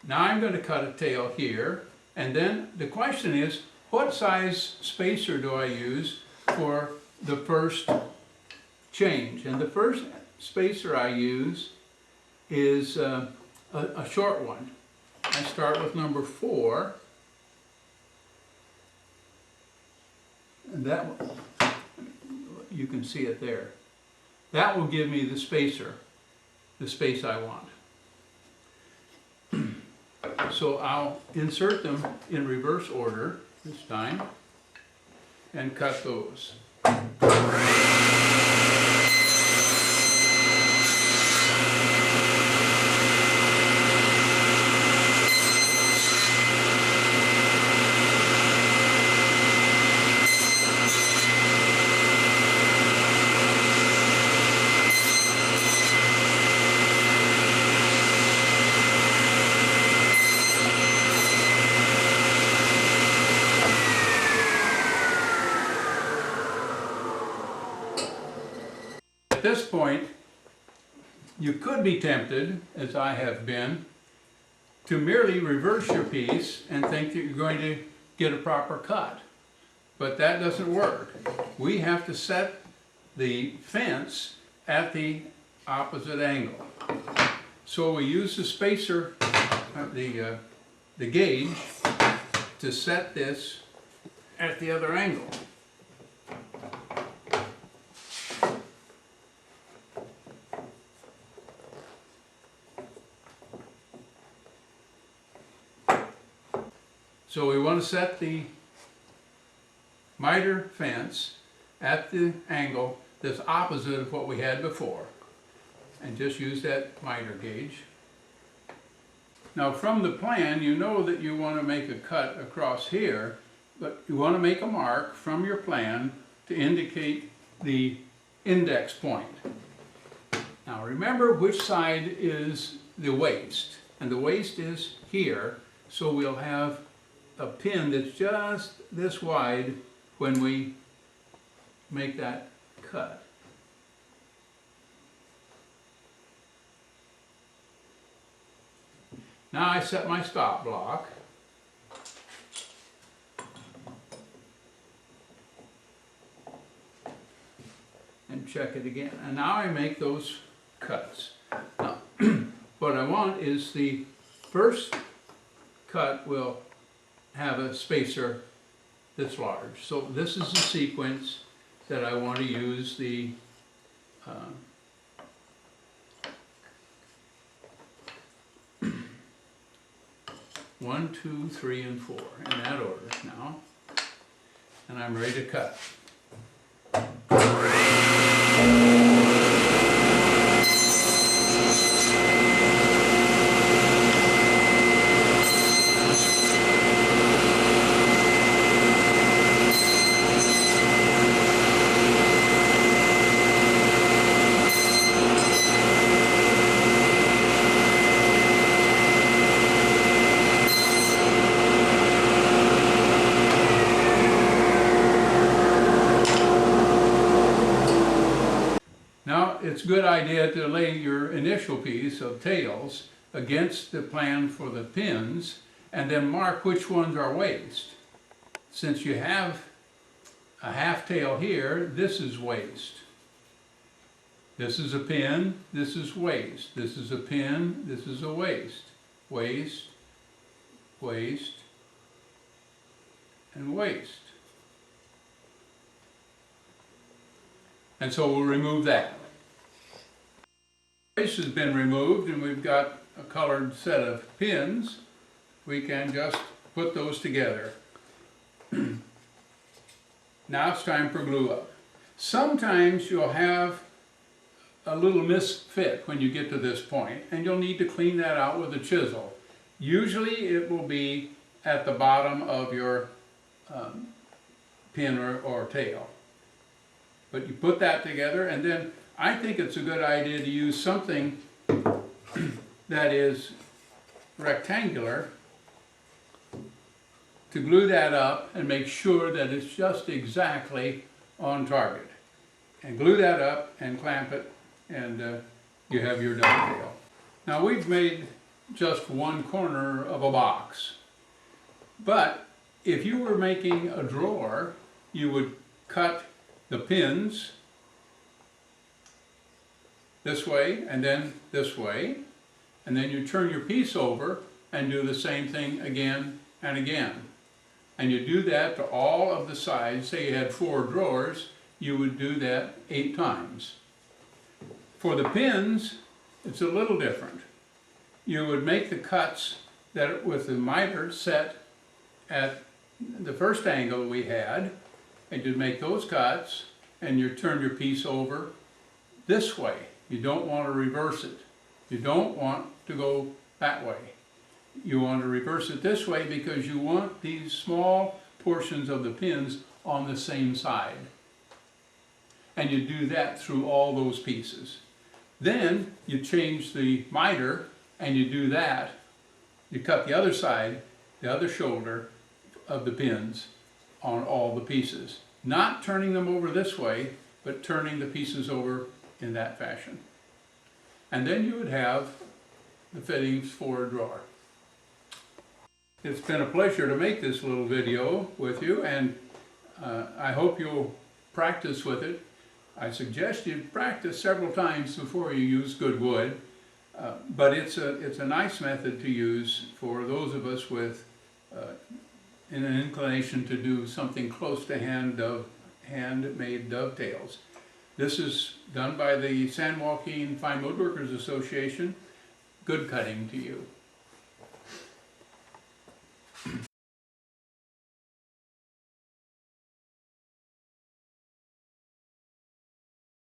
Now I'm going to cut a tail here, and then the question is, what size spacer do I use for the first change? And the first spacer I use is a short one. I start with number 4, and that, you can see it there. That will give me the spacer, the space I want. So I'll insert them in reverse order this time and cut those. At this point, you could be tempted, as I have been, to merely reverse your piece and think that you're going to get a proper cut. But that doesn't work. We have to set the fence at the opposite angle. So we use the spacer, the gauge, to set this at the other angle. So we want to set the miter fence at the angle that's opposite of what we had before, and just use that miter gauge. Now from the plan, you know that you want to make a cut across here, but you want to make a mark from your plan to indicate the index point. Now remember which side is the waist, and the waist is here, so we'll have a pin that's just this wide when we make that cut. Now I set my stop block. And check it again. And now I make those cuts. Now, what I want is the first cut will have a spacer that's large. So this is the sequence that I want to use the 1, 2, 3, and 4 in that order now. And I'm ready to cut. Now, it's a good idea to lay your initial piece of tails against the plan for the pins and then mark which ones are waist. Since you have a half tail here, this is waist. This is a pin, this is waist. This is a pin, this is a waist. Waist, waist, and waist. And so we'll remove that. The waist has been removed and we've got a colored set of pins. We can just put those together. Now it's time for glue up. Sometimes you'll have a little misfit when you get to this point, and you'll need to clean that out with a chisel. Usually it will be at the bottom of your pin or tail. But you put that together, and then I think it's a good idea to use something that is rectangular to glue that up and make sure that it's just exactly on target. And glue that up and clamp it, and you have your dovetail. Now we've made just one corner of a box. But if you were making a drawer, you would cut the pins this way and then this way, and then you turn your piece over and do the same thing again and again. And you do that to all of the sides. Say you had 4 drawers, you would do that 8 times. For the pins, it's a little different. You would make the cuts that with the miter set at the first angle we had, and you'd make those cuts, and you turn your piece over this way. You don't want to reverse it. You don't want to go that way. You want to reverse it this way because you want these small portions of the pins on the same side. And you do that through all those pieces. Then you change the miter and you do that. You cut the other side, the other shoulder of the pins on all the pieces. Not turning them over this way, but turning the pieces over in that fashion. And then you would have the fittings for a drawer. It's been a pleasure to make this little video with you, and I hope you'll practice with it. I suggest you practice several times before you use good wood, but it's a nice method to use for those of us with an inclination to do something close to handmade dovetails. This is done by the San Joaquin Fine Woodworkers Association. Good cutting to you.